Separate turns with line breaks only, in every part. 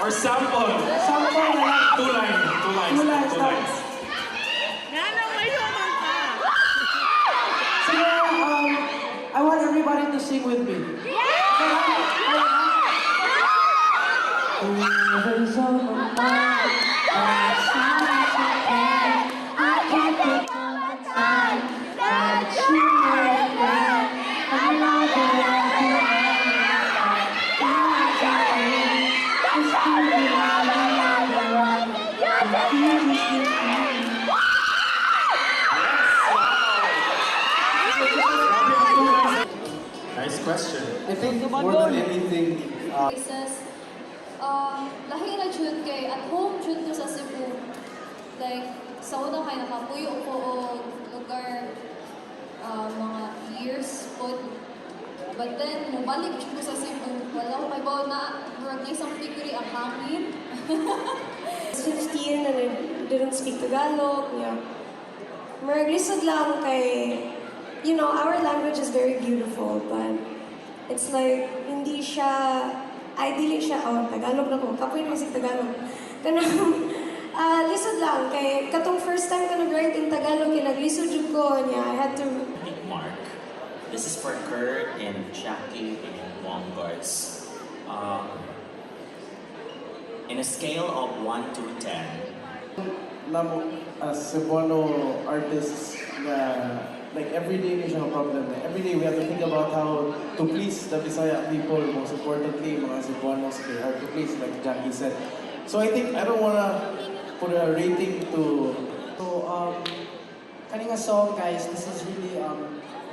Or sample.
Sample na lang.
Two lines.
Sige, I want everybody to sing with me. Heavens on my mind, I can't think of the time that you were there. I'm not gonna
Nice question.
I think more than anything,
Places, lahi na jud kay at home jud to sa Cebu. Like, sa una kay nakapuyo ko o lugar mga years po. But then, mubalik jud ko sa Cebu. Wala ko kay bawa na, murag isang degree ang hangin.
15 and I didn't speak Tagalog. Yeah. Murag lisod lang kay, you know, our language is very beautiful, but it's like, hindi siya, ideally siya, Tagalog na ko, kapoy na kasi Tagalog. Kanang, lisod lang, kay katong first time ko nag-write in Tagalog, kinaglisod yun ko niya, I had to...
Mark. This is for Kurt and Jackie and Wongards. In a scale of 1 to 10,
namo as Cebuano artists na like every day may siyang problem. Every day we have to think about how to please the Bisaya people, most importantly mga Cebuanos, they hard to please like Jackie said. So I think I don't wanna put a rating to.
So, kaninga song, guys, this is really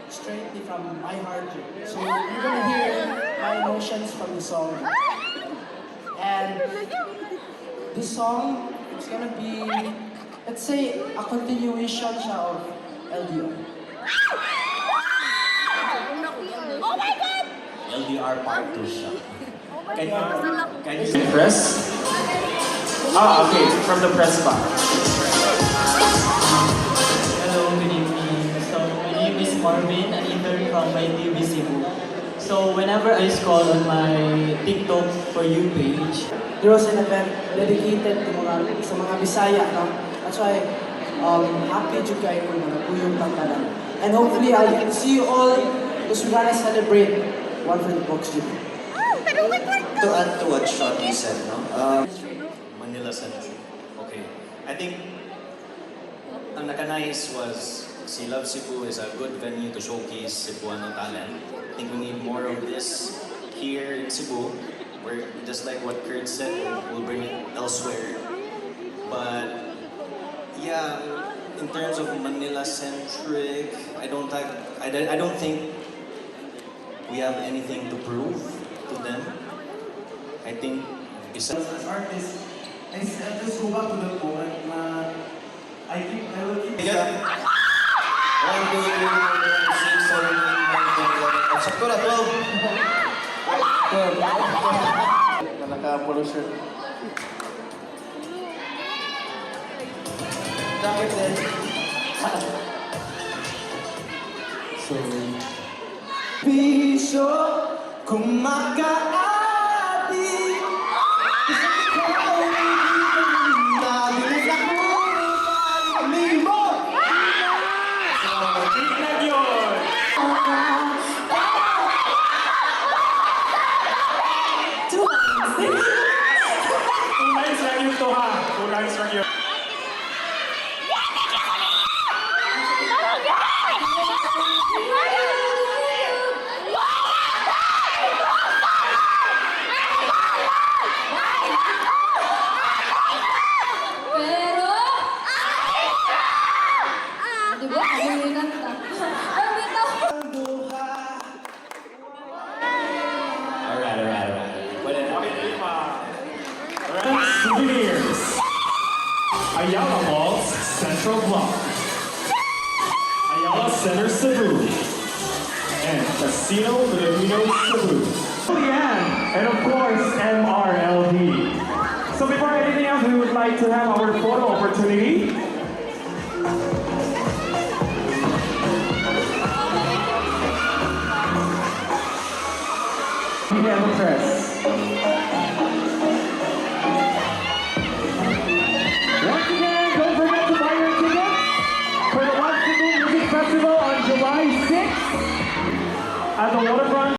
straightly from my heart. So you're gonna hear my emotions from the song. And this song is gonna be, let's say, a continuation siya of LDR.
LDR Part 2 siya. Can you
Press? Okay, from the press box.
Hello, good evening. So, my name is Marvin, an intern from my TV Cebu. So, whenever I scroll on my TikTok For You page,
There was an event dedicated to sa mga Bisaya, no? That's why, happy jud kayo kung nagpuyong tangtanan. And hopefully, I'll get to see you all because we're gonna celebrate one for the box jud.
To add to what Shotty said, no? Manila Century. Okay. I think ang nakanais was si Love Cebu is a good venue to showcase Cebuano talent. I think we need more of this here in Cebu. Where just like what Kurt said, we'll bring it elsewhere. But yeah, in terms of Manila centric, I don't think we have anything to prove to them. I think besides
As artists, I'll just go back to the point na I think I will keep
yeah. 1, 2, 3, 4, 5, 6, 7, 8, 9, 10, 11. Sakto na, 12.
na naka-polo shirt.
Jacket din.
So, piso kung makaati ikaw nabilang mo limo.
Tignan yun! Two lines lang yun to ha. 2 lines lang yun.
Pero, di ba, kamulinan ta.
Alright.
Souvenirs. Ayala Malls Central Block. Ayala Center Cebu. And Casino Filipino Cebu. Leanne, and of course, MRLD. So before anything else, we would like to have our photo opportunity.